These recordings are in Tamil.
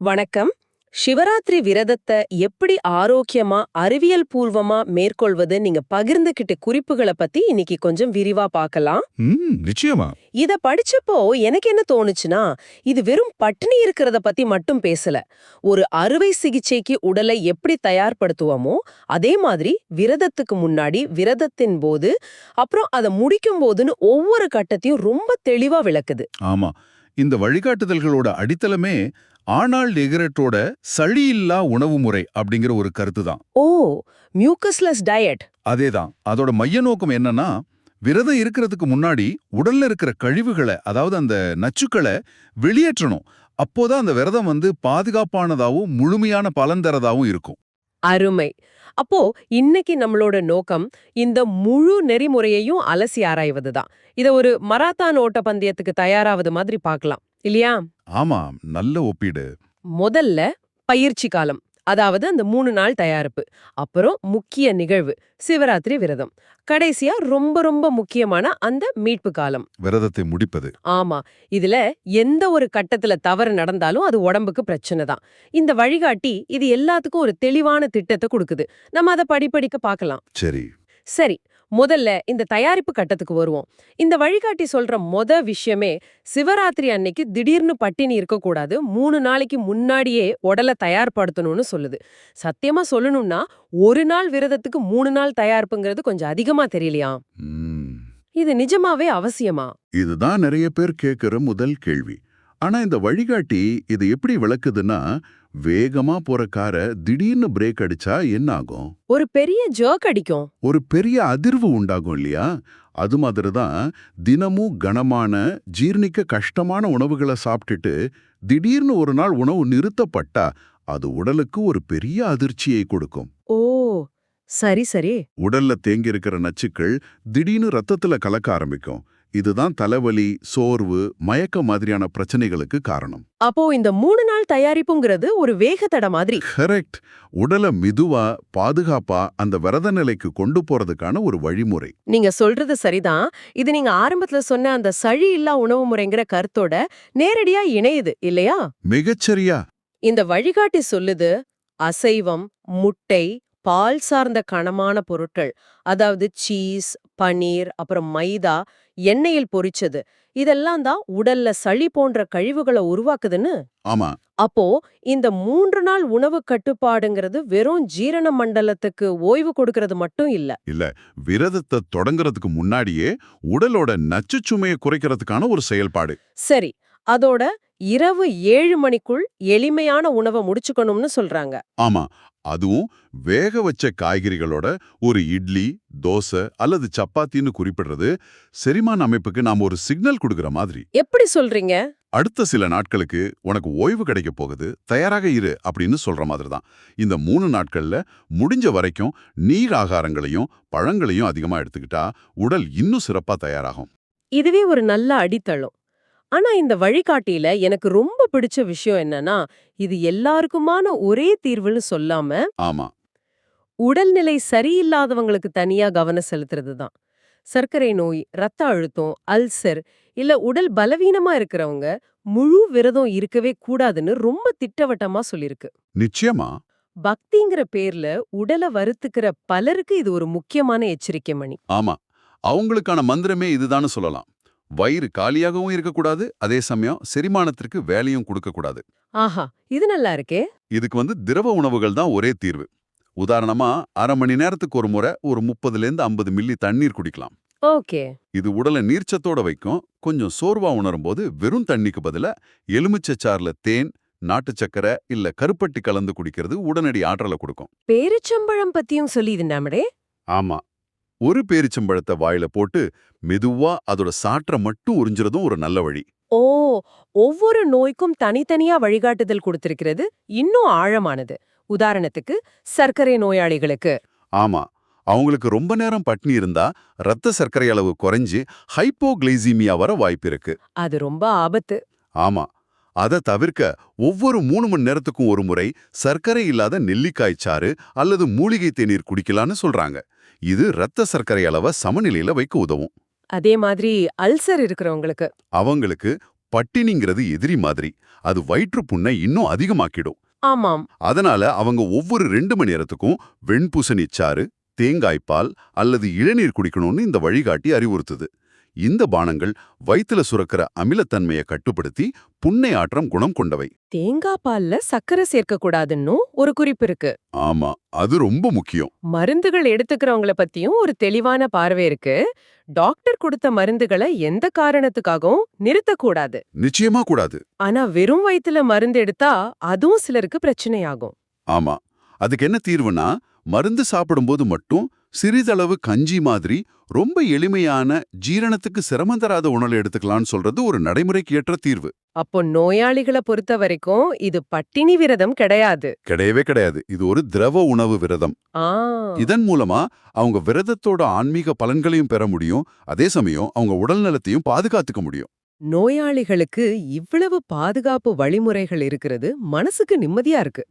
வணக்கம். சிவராத்திரி விரதத்தை எப்படி ஆரோக்கியமா, அறிவியல் பூர்வமா மேற்கொள்வது நீங்க பகிர்ந்துகிட்ட குறிப்புகளை பத்தி இன்னைக்கு கொஞ்சம் விரிவா பார்க்கலாம். நிச்சயமா. இத படிச்சப்போ எனக்கு என்ன தோணுச்சுன்னா, இது வெறும் பட்டினி இருக்கிறத பத்தி மட்டும் பேசல. ஒரு அறுவை சிகிச்சைக்கு உடலை எப்படி தயார்படுத்துவோமோ, அதே மாதிரி விரதத்துக்கு முன்னாடி, விரதத்தின் போது, அப்புறம் அதை முடிக்கும் போதுன்னு ஒவ்வொரு கட்டத்தையும் ரொம்ப தெளிவா விளக்குது. ஆமா. இந்த வழிகாட்டுதல்களோட அடித்தளமே ஆர்னால்ட் எகரட்டோட சளியில்லா உணவு முறை அப்படிங்கிற ஒரு கருத்து தான். ஓ, மியூக்கஸ்லெஸ் டயட். அதேதான். அதோட மைய நோக்கம் என்னன்னா, விரதம் இருக்கிறதுக்கு முன்னாடி உடல்ல இருக்கிற கழிவுகளை, அதாவது அந்த நச்சுக்களை வெளியேற்றணும். அப்போதான் அந்த விரதம் பாதுகாப்பானதாவும் முழுமையான பலன் தரதாவும் இருக்கும். அருமை. அப்போ இன்னைக்கு நம்மளோட நோக்கம் இந்த முழு நெறிமுறையையும் அலசி ஆராய்வதுதான். இத ஒரு மராத்தான் ஓட்ட பந்தயத்துக்கு தயாராவது மாதிரி பார்க்கலாம் இல்லையா? ஆமா, நல்ல ஒப்பீடு. முதல்ல பயிற்சி காலம், அதாவது அந்த 3 நாள் தயாரிப்பு. அப்புறம் முக்கிய நிகழ்வு சிவராத்திரி விரதம். கடைசியா ரொம்ப ரொம்ப முக்கியமான அந்த மீட்பு காலம், விரதத்தை முடிப்பது. ஆமா. இதுல எந்த ஒரு கட்டத்துல தவறு நடந்தாலும் அது உடம்புக்கு பிரச்சனை தான். இந்த வழிகாட்டி இது எல்லாத்துக்கும் ஒரு தெளிவான திட்டத்தை கொடுக்குது. நம்ம அதை படிப்படிக்க பார்க்கலாம். சரி. சரி, முதல்ல இந்த தயாரிப்பு கட்டத்துக்கு வருவோம். இந்த வழிகாட்டி சொல்ற விஷயமே, சிவராத்திரி அன்னைக்கு திடீர்னு பட்டினி இருக்கக்கூடாது, 3 நாளைக்கு முன்னாடியே உடலை தயார்படுத்தணும்னு சொல்லுது. சத்தியமா சொல்லணும்னா, ஒரு நாள் விரதத்துக்கு 3 நாள் தயாரிப்புங்கிறது கொஞ்சம் அதிகமா தெரியலையா? ம். இது நிஜமாவே அவசியமா? இதுதான் நிறைய பேர் கேட்கிற முதல் கேள்வி. ஆனா இந்த வழிகாட்டி இது எப்படி விளக்குதுன்னா, வேகமா போற காரை திடீர்னு பிரேக் அடிச்சா என்ன ஆகும்? ஒரு பெரிய ஜர்க் அடிக்கும். ஒரு பெரிய அதிர்வு உண்டாகும் இல்லையா? அது மாதிரிதான் தினமும் கனமான, ஜீர்ணிக்க கஷ்டமான உணவுகளை சாப்பிட்டுட்டு திடீர்னு ஒரு நாள் உணவு நிறுத்தப்பட்டா அது உடலுக்கு ஒரு பெரிய அதிர்ச்சியை கொடுக்கும். ஓ, சரி சரி. உடல்ல தேங்கி இருக்கிற நச்சுக்கள் திடீர்னு ரத்தத்துல கலக்க ஆரம்பிக்கும். இதுதான் தலைவலி, சோர்வு, மயக்க மாதிரியான பிரச்சனைகளுக்கு காரணம். அப்போ இந்த 3 நாள் தயாரிப்புங்கிறது ஒரு வேகத்தட மாதிரி. கரெக்ட். உடலை மெதுவா, பாதுகாப்பா அந்த விரத நிலைக்கு கொண்டு போறதுக்கான ஒரு வழிமுறை. நீங்க சொல்றது சரிதான். இது நீங்க ஆரம்பத்துல சொன்ன அந்த சளி இல்லா உணவு முறைங்கிற கருத்தோட நேரடியா இணையுது இல்லையா? மிகச்சரியா. இந்த வழிகாட்டி சொல்லுது, அசைவம், முட்டை, பால் சார்ந்த கனமான பொருட்கள், அதாவது சீஸ், பனீர், அப்புறம் மைதா, எண்ணெயில் பொரிச்சது, இதெல்லாம் தான் உடல்ல சளி போன்ற கழிவுகளை உருவாக்குதுன்னு. ஆமா. அப்போ இந்த 3 நாள் உணவு கட்டுப்பாடுங்கிறது வெறும் ஜீரண மண்டலத்துக்கு ஓய்வு கொடுக்கறது மட்டும் இல்ல. இல்ல, விரதத்தை தொடங்குறதுக்கு முன்னாடியே உடலோட நச்சுச்சுமையை குறைக்கிறதுக்கான ஒரு செயல்பாடு. சரி, அதோட இரவு 7 மணிக்குள் எளிமையான உணவை முடிச்சுக்கணும்னு சொல்றாங்க. ஆமா. அதுவும் வேக வச்ச காய்கறிகளோட ஒரு இட்லி, தோசை அல்லது சப்பாத்தின்னு குறிப்பிடுறது செரிமான அமைப்புக்கு நாம ஒரு சிக்னல் கொடுக்கிற மாதிரி. எப்படி சொல்றீங்க? அடுத்த சில நாட்களுக்கு உனக்கு ஓய்வு கிடைக்க போகுது, தயாராக இரு அப்படின்னு சொல்ற மாதிரி தான். இந்த 3 நாட்கள்ல முடிஞ்ச வரைக்கும் நீர் ஆகாரங்களையும் பழங்களையும் அதிகமா எடுத்துக்கிட்டா உடல் இன்னும் சிறப்பா தயாராகும். இதுவே ஒரு நல்ல அடித்தளம். ஆனா இந்த வழிகாட்டியில எனக்கு ரொம்ப பிடிச்ச விஷயம் என்னன்னா, இது எல்லாருக்குமான ஒரே தீர்வுன்னு சொல்லாம, ஆமா. உடல்நிலை சரியில்லாதவங்களுக்கு தனியா கவனம் செலுத்துறது தான். சர்க்கரை நோய், ரத்த அழுத்தம், அல்சர், இல்ல உடல் பலவீனமா இருக்கிறவங்க முழு விரதம் இருக்கவே கூடாதுன்னு ரொம்ப திட்டவட்டமா சொல்லிருக்கு. நிச்சயமா. பக்திங்கிற பேர்ல உடலை வருத்துக்கிற பலருக்கு இது ஒரு முக்கியமான எச்சரிக்கை மணி. ஆமா. அவங்களுக்கான மந்திரமே இதுதான்னு சொல்லலாம். வயிறு காலியாகவும் இருக்கக்கூடாது, அதே சமயம் செரிமானத்திற்கு வேலையும் கொடுக்கக்கூடாது. ஆஹா, இது நல்லா இருக்கே. இதுக்கு திரவ உணவுகள் தான் ஒரே தீர்வு. உதாரணமா 1/2 மணி நேரத்துக்கு ஒரு முறை ஒரு 30லேருந்து 50 மில்லி தண்ணீர் குடிக்கலாம். ஓகே. இது உடலை நீர்ச்சத்தோட வைக்கும். கொஞ்சம் சோர்வா உணரும் போது வெறும் தண்ணிக்கு பதிலா எலுமிச்சைச்சாறுல தேன், நாட்டு சக்கரை இல்ல கருப்பட்டி கலந்து குடிக்கிறது உடனடி ஆற்றலை கொடுக்கும். பேரிச்சம்பழம் பத்தியும் சொல்லியிருந்தாமடே. ஆமா. ஒரு பேரிச்சம்பழத்தை வாயில போட்டு மெதுவா அதோட சாற்றை மட்டும் உறிஞ்சுறதும் ஒரு நல்ல வழி. ஓ, ஒவ்வொரு நோய்க்கும் தனித்தனியா வழிகாட்டுதல் கொடுத்திருக்கிறது இன்னும் ஆழமானது. உதாரணத்துக்கு சர்க்கரை நோயாளிகளுக்கு. ஆமா. அவங்களுக்கு ரொம்ப நேரம் பட்னி இருந்தா ரத்த சர்க்கரை அளவு குறைஞ்சு ஹைப்போகிளைசீமியா வர வாய்ப்பு இருக்கு. அது ரொம்ப ஆபத்து. ஆமா. அதை தவிர்க்க ஒவ்வொரு 3 மணி நேரத்துக்கும் ஒரு முறை சர்க்கரை இல்லாத நெல்லிக்காய் சாறு அல்லது மூலிகை தேநீர் குடிக்கலான்னு சொல்றாங்க. இது ரத்த சர்க்கரை அளவை சமநிலையில வைக்க உதவும். அதே மாதிரி அல்சர் இருக்கிறவங்களுக்கு அவங்களுக்கு பட்டினிங்கிறது எதிரி மாதிரி. அது வயிற்று புண்ணை இன்னும் அதிகமாக்கிடும். ஆமாம். அதனால அவங்க ஒவ்வொரு 2 மணி நேரத்துக்கும் வெண்பூசணிச்சாறு, தேங்காய்ப்பால் அல்லது இளநீர் குடிக்கணும்னு இந்த வழிகாட்டி அறிவுறுத்துது. இந்த பானங்கள் வயித்துல சுரக்கிற அமிலத்தன்மையை கட்டுப்படுத்தி புண்ணை ஆற்றம் குணம் கொண்டவை. தேங்காய் பால்ல சர்க்கரை சேர்க்க கூடாதுன்னும் ஒரு குறிப்பு இருக்கு. ஆமா, அது ரொம்ப முக்கியம். மருந்துகள் எடுத்துக்கிறவங்கள பத்தியும் ஒரு தெளிவான பார்வை இருக்கு. டாக்டர் கொடுத்த மருந்துகளை எந்த காரணத்துக்காகவும் நிறுத்தக்கூடாது. நிச்சயமா கூடாது. ஆனா வெறும் வயித்துல மருந்து எடுத்தா அதுவும் சிலருக்கு பிரச்சனையாகும். ஆமா, அதுக்கு என்ன தீர்வுனா, மருந்து சாப்பிடும்போது மட்டும் சிறிதளவு கஞ்சி மாதிரி ரொம்ப எளிமையான ஜீரணத்துக்கு சிரமம் தராத உணவை எடுத்துக்கலாம்னு சொல்றது ஒரு நடைமுறைக்கு ஏற்ற தீர்வு. அப்போ நோயாளிகளை பொறுத்த வரைக்கும் இது பட்டினி விரதம் கிடையாது. கிடையவே கிடையாது. இது ஒரு திரவ உணவு விரதம். ஆ, இதன் மூலமா அவங்க விரதத்தோட ஆன்மீக பலன்களையும் பெற முடியும், அதே சமயம் அவங்க உடல் நலத்தையும் பாதுகாத்துக்க முடியும். நோயாளிகளுக்கு இவ்வளவு பாதுகாப்பு வழிமுறைகள் இருக்கிறது மனசுக்கு நிம்மதியா இருக்கு.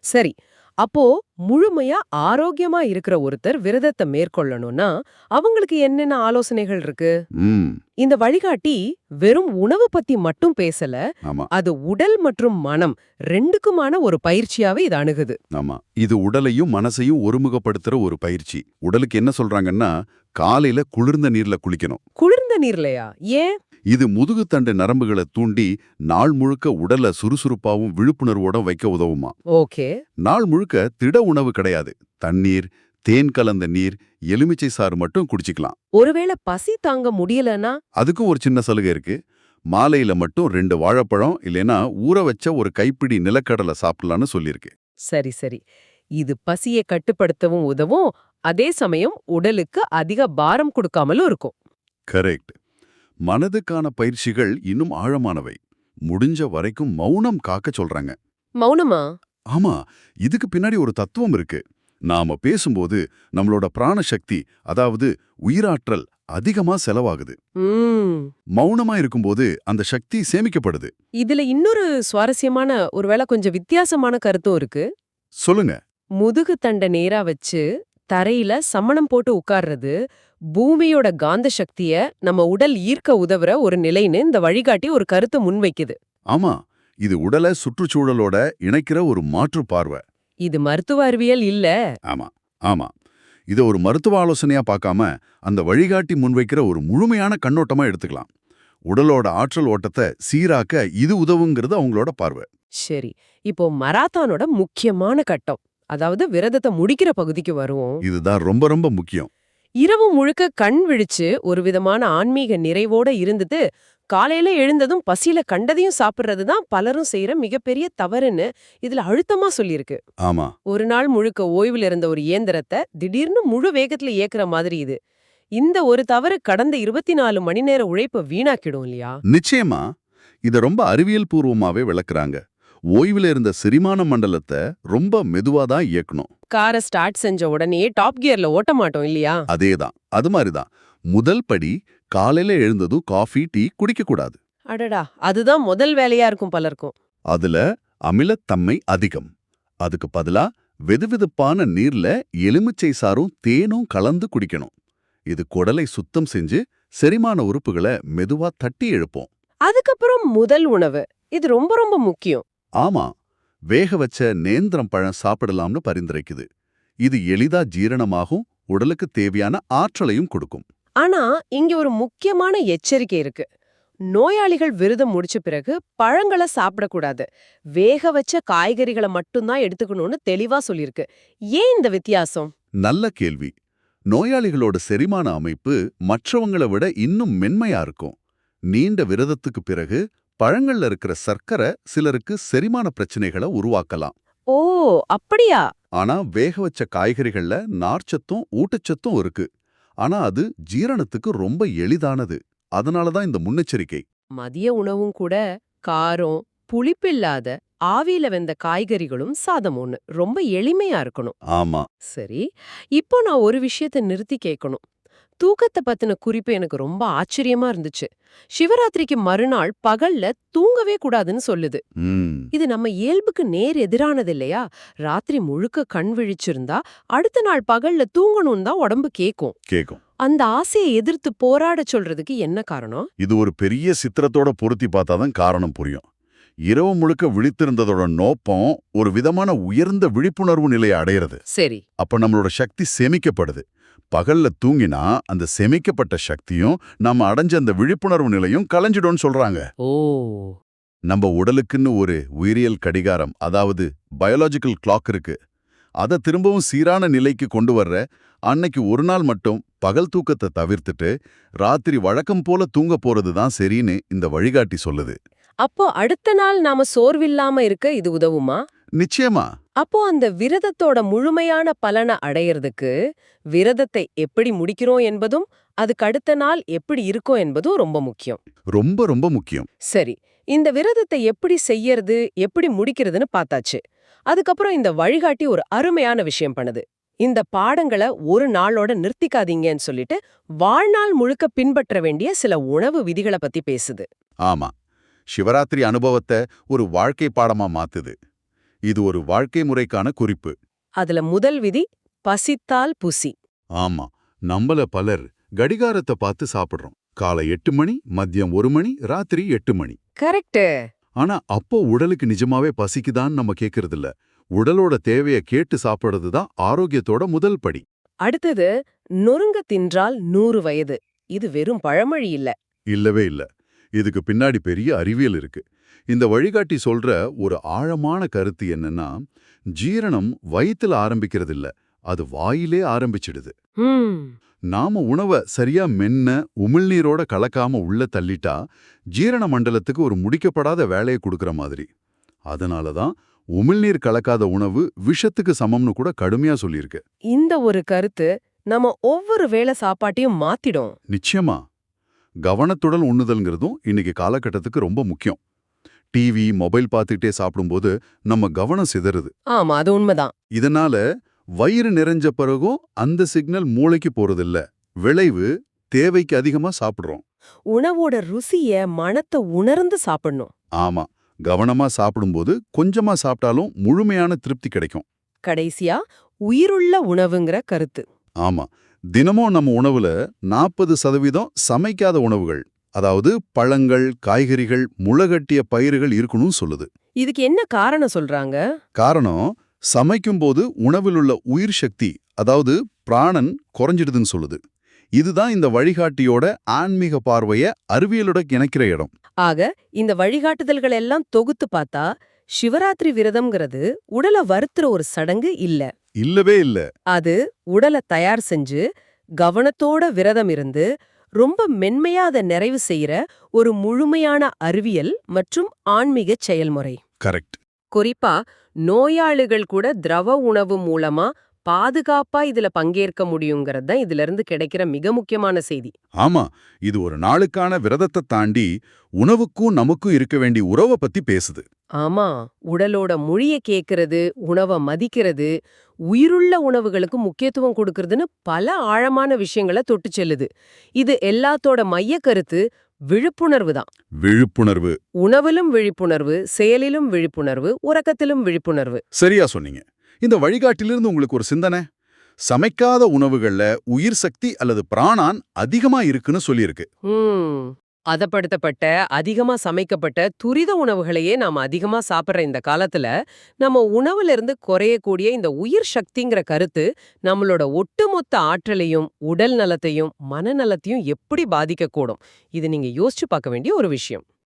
சரி, அப்போ முழுமையா ஆரோக்கியமா இருக்கிற ஒருத்தர் விரதத்தை மேற்கொள்ளணும்னா அவங்களுக்கு என்னென்ன ஆலோசனைகள் இருக்கு? ம், இந்த வழிகாட்டி வெறும் உணவு பத்தி மட்டும் பேசல, ஆமா, அது உடல் மற்றும் மனம் ரெண்டுக்குமான ஒரு பயிற்சியாவே இது அணுகுது. ஆமா. இது உடலையும் மனசையும் ஒருமுகப்படுத்துற ஒரு பயிற்சி. உடலுக்கு என்ன சொல்றாங்கன்னா, காலையில குளிர்ந்த நீர்ல குளிக்கணும். குளிர்ந்த நீர்லையா? ஏன்? இது முதுகுத்தண்டு நரம்புகளை தூண்டி நாள் முழுக்க உடலை சுறுசுறுப்பாவும் விழிப்புணர்வோட வைக்க உதவுமா. ஓகே. நாள் முழுக்க திட உணவு கிடையாது. தண்ணீர், தேன் கலந்த நீர், எலுமிச்சை சாறு மட்டும் குடிச்சிக்கலாம். ஒருவேளை பசி தாங்க முடியலனா? அதுக்கும் ஒரு சின்ன சலுகை இருக்கு. மாலையில மட்டும் 2 வாழைப்பழம் இல்லைன்னா ஊற வச்ச ஒரு கைப்பிடி நிலக்கடலை சாப்பிடலான்னு சொல்லியிருக்கு. சரி சரி. இது பசியை கட்டுப்படுத்தவும் உதவும், அதே சமயம் உடலுக்கு அதிக பாரம் கொடுக்காமலும் இருக்கும். கரெக்ட். மனதுக்கான பயிற்சிகள் இன்னும் ஆழமானவை. முடிஞ்ச வரைக்கும் மௌனம் காக்க சொல்றாங்க. மௌனமா? ஆமா, இதுக்கு பின்னாடி ஒரு தத்துவம் இருக்கு. நாம பேசும்போது நம்மளோட பிராணசக்தி, அதாவது உயிராற்றல் அதிகமா செலவாகுது. ம். மௌனமா இருக்கும்போது அந்த சக்தி சேமிக்கப்படுது. இதுல இன்னொரு சுவாரஸ்யமான ஒருவேளை கொஞ்சம் வித்தியாசமான கருத்தும் இருக்கு. சொல்லுங்க. முதுகு தண்டை நேரா வச்சு தரையில சமணம் போட்டு உட்கார்றது பூமியோட காந்த சக்திய நம்ம உடல் ஈர்க்க உதவுற ஒரு நிலைன்னு இந்த வழிகாட்டி ஒரு கருத்தை முன்வைக்குது. ஆமா, இது உடலை சுற்றுச்சூழலோட இணைக்கிற ஒரு மாற்று பார்வை. இது மருத்துவ அறிவியல் இல்ல. ஆமா, ஆமா. இதை ஒரு மருத்துவ ஆலோசனையா பார்க்காம அந்த வழிகாட்டி முன்வைக்கிற ஒரு முழுமையான கண்ணோட்டமா எடுத்துக்கலாம். உடலோட ஆற்றல் ஓட்டத்தை சீராக்க இது உதவுங்கிறது அவங்களோட பார்வை. சரி, இப்போ மராத்தானோட முக்கியமான கட்டம், அதாவது விரதத்தை முடிக்கிற பகுதிக்கு வருவோம். இதுதான் ரொம்ப ரொம்ப முக்கியம். இரவு முழுக்க கண் விழிச்சு ஒரு விதமான ஆன்மீக நிறைவோட இருந்துட்டு காலையில எழுந்ததும் பசியில கண்டதையும் சாப்பிடுறது தான் பலரும் செய்யற மிகப்பெரிய தவறுன்னு இதுல அழுத்தமா சொல்லியிருக்கு. ஆமா, ஒரு நாள் முழுக்க ஓய்வுல இருந்த ஒரு இயந்திரத்தை திடீர்னு முழு வேகத்துல இயக்குற மாதிரி இது. இந்த ஒரு தவறு கடந்த 24 மணி நேர உழைப்பை வீணாக்கிடும் இல்லையா? நிச்சயமா. இத ரொம்ப அறிவியல் பூர்வமாவே விளக்குறாங்க. ஓய்வுல இருந்த செரிமான மண்டலத்தை ரொம்ப மெதுவா தான் இயக்கணும். காரை ஸ்டார்ட் செஞ்ச உடனே டாப் கியர்ல ஓட்ட மாட்டோம் இல்லையா? அதேதான். அது மாதிரிதான். முதல் படி, காலையில எழுந்ததும் காஃபி, டீ குடிக்க கூடாது. அடடா, அதுதான் முதல் வேலையா இருக்கும் பலருக்கும். அதுல அமிலத்தன்மை அதிகம். அதுக்கு பதிலா வெதுவெதுப்பான நீர்ல எலுமிச்சை சாறும் தேனும் கலந்து குடிக்கணும். இது குடலை சுத்தம் செஞ்சு செரிமான உறுப்புகளை மெதுவா தட்டி எழுப்போம். அதுக்கப்புறம் முதல் உணவு, இது ரொம்ப ரொம்ப முக்கியம். ஆமா, வேக வச்ச நேந்திரம் பழம் சாப்பிடலாம்னு பரிந்துரைக்குது. இது எளிதா ஜீரணமாகும், உடலுக்கு தேவையான ஆற்றலையும் கொடுக்கும். ஆனா இங்க ஒரு முக்கியமான எச்சரிக்கை இருக்கு. நோயாளிகள் விரதம் முடிச்ச பிறகு பழங்களை சாப்பிடக்கூடாது, வேக வச்ச காய்கறிகளை மட்டும்தான் எடுத்துக்கணும்னு தெளிவா சொல்லிருக்கு. ஏன் இந்த வித்தியாசம்? நல்ல கேள்வி. நோயாளிகளோட செரிமான அமைப்பு மற்றவங்கள விட இன்னும் மென்மையா இருக்கும். நீண்ட விரதத்துக்கு பிறகு பழங்கள்ல இருக்கிற சர்க்கரை சிலருக்கு செரிமான பிரச்சனைகளை உருவாக்கலாம். ஓ, அப்படியா? ஆனா வேக வச்ச காய்கறிகள்ல நார்ச்சத்தும் ஊட்டச்சத்தும் இருக்கு. ஆனா அது ஜீரணத்துக்கு ரொம்ப எளிதானது. அதனாலதான் இந்த முன்னெச்சரிக்கை. மதிய உணவும் கூட காரம், புளிப்பில்லாத ஆவியில வெந்த காய்கறிகளும் சாதம் ஒண்ணு ரொம்ப எளிமையா இருக்கணும். ஆமா, சரி, இப்போ நான் ஒரு விஷயத்தை நிறுத்தி கேட்கணும். தூக்கத்தை பத்தின குறிப்பு எனக்கு ரொம்ப ஆச்சரியமா இருந்துச்சு. சிவராத்திரிக்கு மறுநாள் பகல்ல தூங்கவே கூடாதுன்னு சொல்லுது. ம், இது நம்ம இயல்புக்கு நேர் எதிரானது இல்லையா? ராத்திரி முழுக்க கண் விழிச்சிருந்தா அடுத்த நாள் பகல்ல தூங்கணும்னு தான் உடம்பு கேக்கும். கேக்கும். அந்த ஆசையை எதிர்த்து போராட சொல்றதுக்கு என்ன காரணம்? இது ஒரு பெரிய சித்திரத்தோட பொருத்தி பார்த்தாதான் காரணம் புரியும். இரவு முழுக்க விழித்திருந்ததோட நோக்கம் ஒரு விதமான உயர்ந்த விழிப்புணர்வு நிலையை அடையிறது. சரி. அப்ப நம்மளோட சக்தி சேமிக்கப்படுது. பகல்ல தூங்கினா அந்த சேமிக்கப்பட்ட சக்தியும் நம்ம அடைஞ்ச அந்த விழிப்புணர்வு நிலையும் கலைஞ்சிடும்னு சொல்றாங்க. ஓ. நம்ம உடலுக்குன்னு ஒரு உயிரியல் கடிகாரம், அதாவது பயாலஜிக்கல் கிளாக் இருக்கு. அதை திரும்பவும் சீரான நிலைக்கு கொண்டு வர்ற அன்னைக்கு ஒரு நாள் மட்டும் பகல் தூக்கத்தை தவிர்த்துட்டு ராத்திரி வழக்கம் போல தூங்க போறது தான் சரின்னு இந்த வழிகாட்டி சொல்லுது. அப்போ அடுத்த நாள் நாம சோர்வில்லாம இருக்க இது உதவுமா? நிச்சயமா. அப்போ அந்த விரதத்தோட முழுமையான பலனை அடையறதுக்கு விரதத்தை எப்படி முடிக்கிறோம் என்பதும் அதுக்கு அடுத்த நாள் எப்படி இருக்கும் என்பதும் ரொம்ப முக்கியம். ரொம்ப ரொம்ப முக்கியம். சரி, இந்த விரதத்தை எப்படி செய்யறது, எப்படி முடிக்கிறதுன்னு பார்த்தாச்சு. அதுக்கப்புறம் இந்த வழிகாட்டி ஒரு அருமையான விஷயம் பண்ணுது. இந்த பாடங்களை ஒரு நாளோட நிறுத்திக்காதீங்கன்னு சொல்லிட்டு வாழ்நாள் முழுக்க பின்பற்ற வேண்டிய சில உணவு விதிகளை பத்தி பேசுது. ஆமா, சிவராத்திரி அனுபவத்தை ஒரு வாழ்க்கை பாடமா மாத்துது. இது ஒரு வாழ்க்கை முறைக்கான குறிப்பு. அதுல முதல் விதி பசித்தால் புசி. ஆமா, நம்மள பலர் கடிகாரத்தை பார்த்து சாப்பிடுறோம். காலை 8 மணி, மதியம் 1 மணி, ராத்திரி 8 மணி. கரெக்ட். ஆனா அப்போ உடலுக்கு நிஜமாவே பசிக்குதான்னு நம்ம கேக்குறதில்ல. உடலோட தேவையை கேட்டு சாப்பிடுறது தான் ஆரோக்கியத்தோட முதல் படி. அடுத்தது நொறுங்க தின்றால் 100 வயது. இது வெறும் பழமொழி இல்ல. இல்லவே இல்ல. இதுக்கு பின்னாடி பெரிய அறிவியல் இருக்கு. இந்த வழிகாட்டி சொல்ற ஒரு ஆழமான கருத்து என்னன்னா, ஜீரணம் வயித்துல ஆரம்பிக்கிறது இல்ல, அது வாயிலே ஆரம்பிச்சிடுது. நாம உணவை சரியா மென்ன உமிழ்நீரோட கலக்காம உள்ள தள்ளிட்டா ஜீரண மண்டலத்துக்கு ஒரு முடிக்கப்படாத வேலையை கொடுக்கற மாதிரி. அதனாலதான் உமிழ்நீர் கலக்காத உணவு விஷத்துக்கு சமம்னு கூட கடுமையா சொல்லியிருக்கு. இந்த ஒரு கருத்து நம்ம ஒவ்வொரு வேளை சாப்பாட்டையும் மாத்திடும். நிச்சயமா. கவனத்துடன் உண்ணுதல்ங்கிறதும் இன்னைக்கு காலகட்டத்துக்கு ரொம்ப முக்கியம். டிவி, மொபைல் பார்த்துக்கிட்டே சாப்பிடும்போது நம்ம கவனம் சிதறுது. ஆமா, அது உண்மைதான். இதனால வயிறு நிறைஞ்ச பிறகும் அந்த சிக்னல் மூளைக்கு போறதில்ல. விளைவு, தேவைக்கு அதிகமா சாப்பிடுறோம். உணவோட ருசிய, மணத்தை உணர்ந்து சாப்பிடணும். ஆமா, கவனமா சாப்பிடும்போது கொஞ்சமா சாப்பிட்டாலும் முழுமையான திருப்தி கிடைக்கும். கடைசியா உயிருள்ள உணவுங்கிற கருத்து. ஆமா, தினமும் நம்ம உணவுல 40% சமைக்காத உணவுகள், அதாவது பழங்கள், காய்கறிகள், முளைகட்டிய பயிர்கள் இருக்கணும்னு சொல்லுது. இதுக்கு என்ன காரணம் சொல்றாங்க? காரணம், சமைக்கும்போது உணவில் உள்ள உயிர் சக்தி, அதாவது பிராணன் குறைஞ்சிடுதுன்னு சொல்லுது. இதுதான் இந்த வழிகாட்டியோட ஆன்மீக பார்வைய அறிவியலோட இணைக்கிற இடம். ஆக இந்த வழிகாட்டுதல்கள் எல்லாம் தொகுத்து பார்த்தா சிவராத்திரி விரதம்ங்கிறது உடலை வருத்துற ஒரு சடங்கு இல்ல. இல்லவே இல்ல. அது உடலை தயார் செஞ்சு கவனத்தோட விரதம் இருந்து ரொம்ப மென்மையா அதை நிறைவு செய்யற ஒரு முழுமையான அறிவியல் மற்றும் ஆன்மீக செயல்முறை. கரெக்ட். குறிப்பா நோயாளிகள் கூட திரவ உணவு மூலமா பாதுகாப்பா இதுல பங்கேற்க முடியுங்கிறது தான் இதுல இருந்து கிடைக்கிற மிக முக்கியமான செய்தி. ஆமா, இது ஒரு நாளுக்கான விரதத்தை தாண்டி உணவுக்கும் நமக்கும் இருக்க வேண்டிய உறவை பத்தி பேசுது. ஆமா, உடலோட மொழிய கேக்குறது, உணவை மதிக்கிறது, உயிருள்ள உணவுகளுக்கு முக்கியத்துவம் கொடுக்கறதுன்னு பல ஆழமான விஷயங்களை தொட்டு செல்லுது. இது எல்லாத்தோட மைய கருத்து விழிப்புணர்வு தான். விழிப்புணர்வு. உணவிலும் விழிப்புணர்வு, செயலிலும் விழிப்புணர்வு, உறக்கத்திலும் விழிப்புணர்வு. சரியா சொன்னீங்க. இந்த வழிகாட்டிலிருந்து உங்களுக்கு ஒரு சிந்தனை. சமைக்காத உணவுகள்ல உயிர் சக்தி அல்லது பிராணான் அதிகமா இருக்குன்னு சொல்லியிருக்கு. அதப்படுத்தப்பட்ட, அதிகமா சமைக்கப்பட்ட துரித உணவுகளையே நாம அதிகமா சாப்பிடுற இந்த காலத்துல நம்ம உணவுல இருந்து குறையக்கூடிய இந்த உயிர் சக்திங்கிற கருத்து நம்மளோட ஒட்டுமொத்த ஆற்றலையும், உடல் நலத்தையும், மனநலத்தையும் எப்படி பாதிக்க கூடும்? இது நீங்க யோசிச்சு பார்க்க வேண்டிய ஒரு விஷயம்.